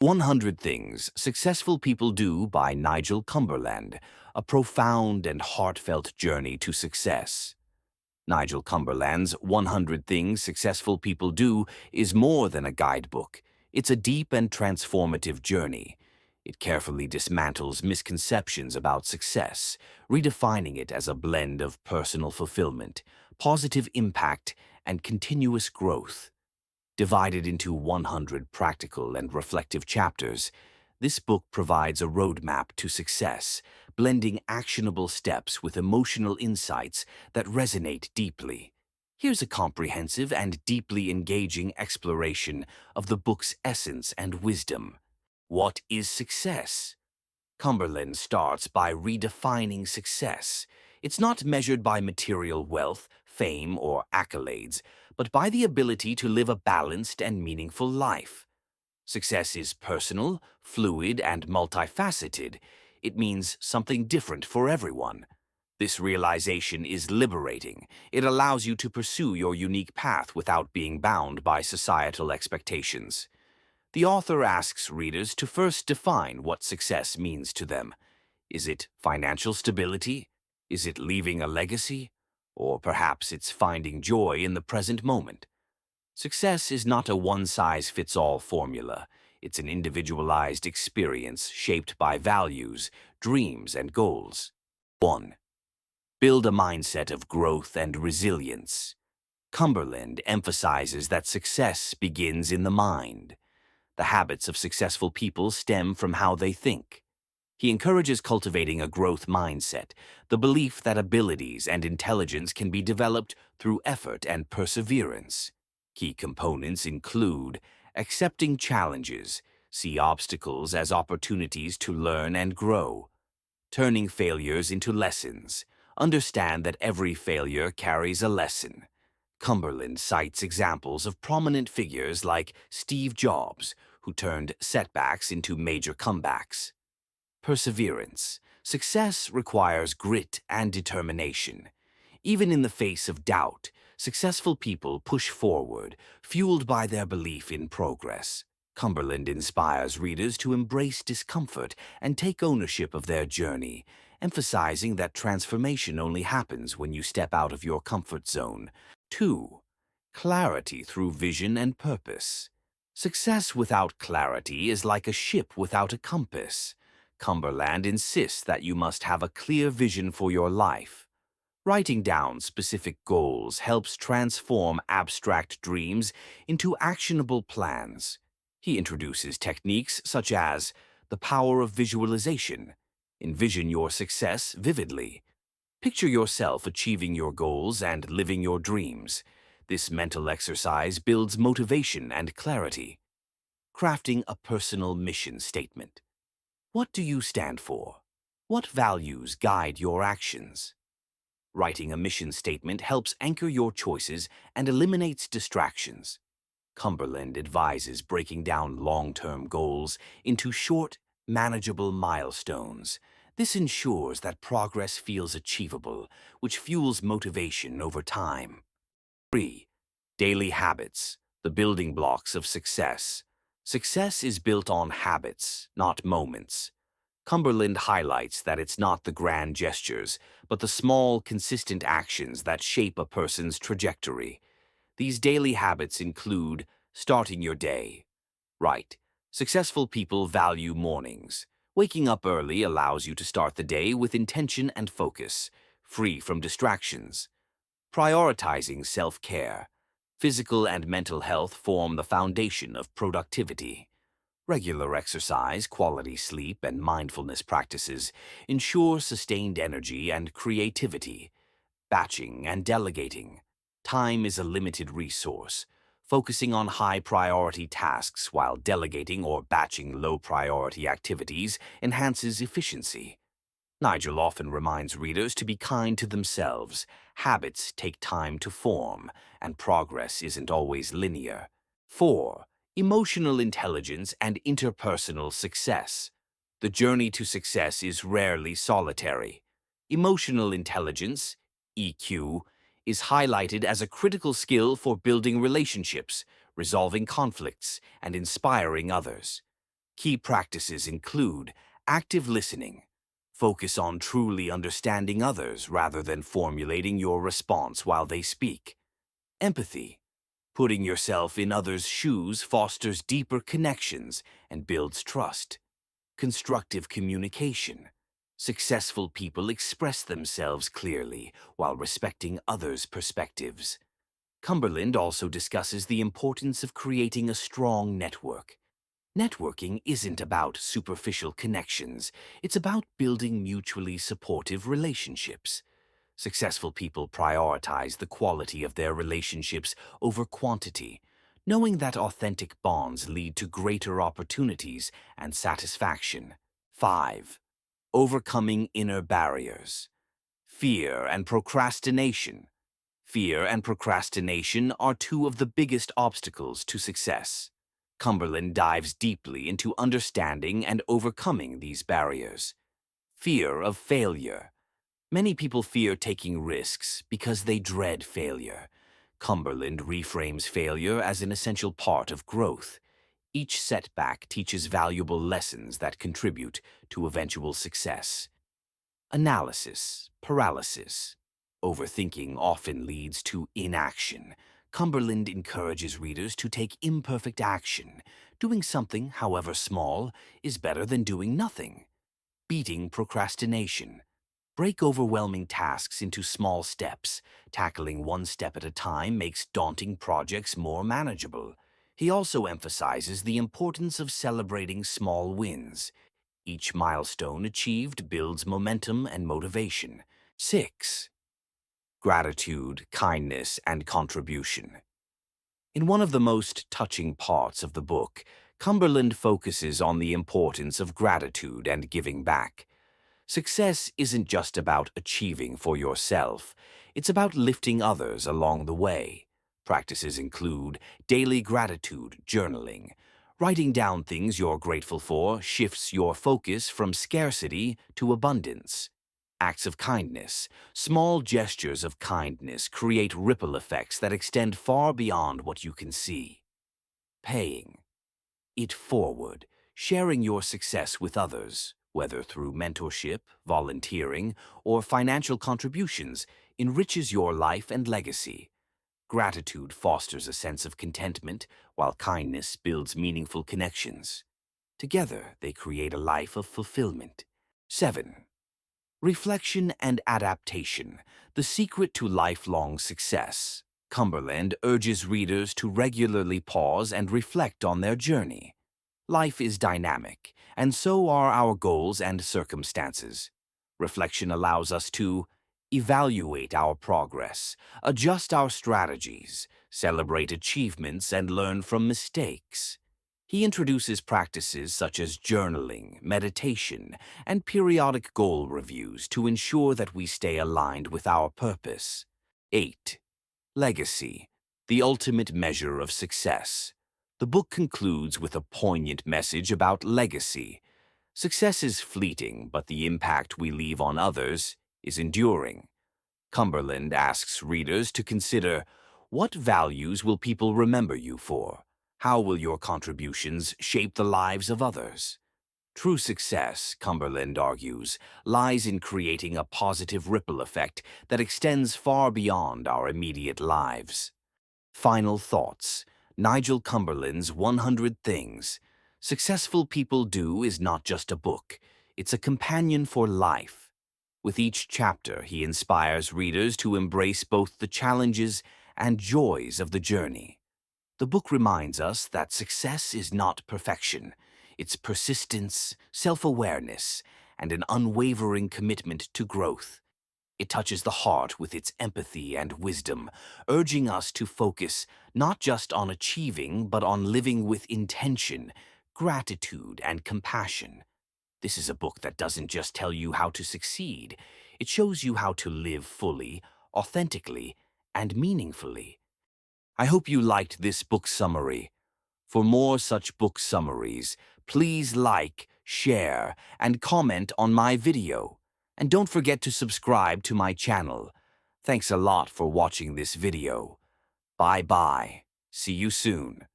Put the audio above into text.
100 Things Successful People Do by Nigel Cumberland, a profound and heartfelt journey to success. Nigel Cumberland's 100 Things Successful People Do is more than a guidebook. It's a deep and transformative journey. It carefully dismantles misconceptions about success, redefining it as a blend of personal fulfillment, positive impact, and continuous growth. Divided into 100 practical and reflective chapters, this book provides a roadmap to success, blending actionable steps with emotional insights that resonate deeply. Here's a comprehensive and deeply engaging exploration of the book's essence and wisdom. What is success? Cumberland starts by redefining success. It's not measured by material wealth, fame, or accolades, but by the ability to live a balanced and meaningful life. Success is personal, fluid, and multifaceted. It means something different for everyone. This realization is liberating. It allows you to pursue your unique path without being bound by societal expectations. The author asks readers to first define what success means to them. Is it financial stability? Is it leaving a legacy? Or perhaps it's finding joy in the present moment. Success is not a one-size-fits-all formula. It's an individualized experience shaped by values, dreams, and goals. 1. Build a mindset of growth and resilience. Cumberland emphasizes that success begins in the mind. The habits of successful people stem from how they think. He encourages cultivating a growth mindset, the belief that abilities and intelligence can be developed through effort and perseverance. Key components include accepting challenges, see obstacles as opportunities to learn and grow, turning failures into lessons, understand that every failure carries a lesson. Cumberland cites examples of prominent figures like Steve Jobs, who turned setbacks into major comebacks. Perseverance. Success requires grit and determination. Even in the face of doubt, successful people push forward, fueled by their belief in progress. Cumberland inspires readers to embrace discomfort and take ownership of their journey, emphasizing that transformation only happens when you step out of your comfort zone. 2. Clarity through vision and purpose. Success without clarity is like a ship without a compass. Cumberland insists that you must have a clear vision for your life. Writing down specific goals helps transform abstract dreams into actionable plans. He introduces techniques such as the power of visualization. Envision your success vividly. Picture yourself achieving your goals and living your dreams. This mental exercise builds motivation and clarity. Crafting a personal mission statement. What do you stand for? What values guide your actions? Writing a mission statement helps anchor your choices and eliminates distractions. Cumberland advises breaking down long-term goals into short, manageable milestones. This ensures that progress feels achievable, which fuels motivation over time. 3. Daily habits, the building blocks of success. Success is built on habits, not moments. Cumberland highlights that it's not the grand gestures, but the small, consistent actions that shape a person's trajectory. These daily habits include starting your day. Right. Successful people value mornings. Waking up early allows you to start the day with intention and focus, free from distractions. Prioritizing self-care. Physical and mental health form the foundation of productivity. Regular exercise, quality sleep, and mindfulness practices ensure sustained energy and creativity. Batching and delegating. Time is a limited resource. Focusing on high-priority tasks while delegating or batching low-priority activities enhances efficiency. Nigel often reminds readers to be kind to themselves. Habits take time to form, and progress isn't always linear. 4. Emotional intelligence and interpersonal success. The journey to success is rarely solitary. Emotional intelligence, EQ, is highlighted as a critical skill for building relationships, resolving conflicts, and inspiring others. Key practices include active listening. Focus on truly understanding others rather than formulating your response while they speak. Empathy. Putting yourself in others' shoes fosters deeper connections and builds trust. Constructive communication. Successful people express themselves clearly while respecting others' perspectives. Cumberland also discusses the importance of creating a strong network. Networking isn't about superficial connections, it's about building mutually supportive relationships. Successful people prioritize the quality of their relationships over quantity, knowing that authentic bonds lead to greater opportunities and satisfaction. 5. Overcoming inner barriers. Fear and procrastination. Fear and procrastination are two of the biggest obstacles to success. Cumberland dives deeply into understanding and overcoming these barriers. Fear of failure. Many people fear taking risks because they dread failure. Cumberland reframes failure as an essential part of growth. Each setback teaches valuable lessons that contribute to eventual success. Analysis, paralysis. Overthinking often leads to inaction. Cumberland encourages readers to take imperfect action. Doing something, however small, is better than doing nothing. Beating procrastination. Break overwhelming tasks into small steps. Tackling one step at a time makes daunting projects more manageable. He also emphasizes the importance of celebrating small wins. Each milestone achieved builds momentum and motivation. 6. Gratitude, kindness, and contribution. In one of the most touching parts of the book, Cumberland focuses on the importance of gratitude and giving back. Success isn't just about achieving for yourself, it's about lifting others along the way. Practices include daily gratitude journaling. Writing down things you're grateful for shifts your focus from scarcity to abundance. Acts of kindness. Small gestures of kindness create ripple effects that extend far beyond what you can see. Paying it forward, sharing your success with others, whether through mentorship, volunteering, or financial contributions, enriches your life and legacy. Gratitude fosters a sense of contentment, while kindness builds meaningful connections. Together, they create a life of fulfillment. 7. Reflection and adaptation, the secret to lifelong success. Cumberland urges readers to regularly pause and reflect on their journey. Life is dynamic, and so are our goals and circumstances. Reflection allows us to evaluate our progress, adjust our strategies, celebrate achievements, and learn from mistakes. He introduces practices such as journaling, meditation, and periodic goal reviews to ensure that we stay aligned with our purpose. 8. Legacy, the ultimate measure of success. The book concludes with a poignant message about legacy. Success is fleeting, but the impact we leave on others is enduring. Cumberland asks readers to consider, what values will people remember you for? How will your contributions shape the lives of others? True success, Cumberland argues, lies in creating a positive ripple effect that extends far beyond our immediate lives. Final thoughts. Nigel Cumberland's 100 Things Successful People Do is not just a book, it's a companion for life. With each chapter, he inspires readers to embrace both the challenges and joys of the journey. The book reminds us that success is not perfection. It's persistence, self-awareness, and an unwavering commitment to growth. It touches the heart with its empathy and wisdom, urging us to focus not just on achieving, but on living with intention, gratitude, and compassion. This is a book that doesn't just tell you how to succeed. It shows you how to live fully, authentically, and meaningfully. I hope you liked this book summary. For more such book summaries, please like, share, and comment on my video. And don't forget to subscribe to my channel. Thanks a lot for watching this video. Bye-bye. See you soon.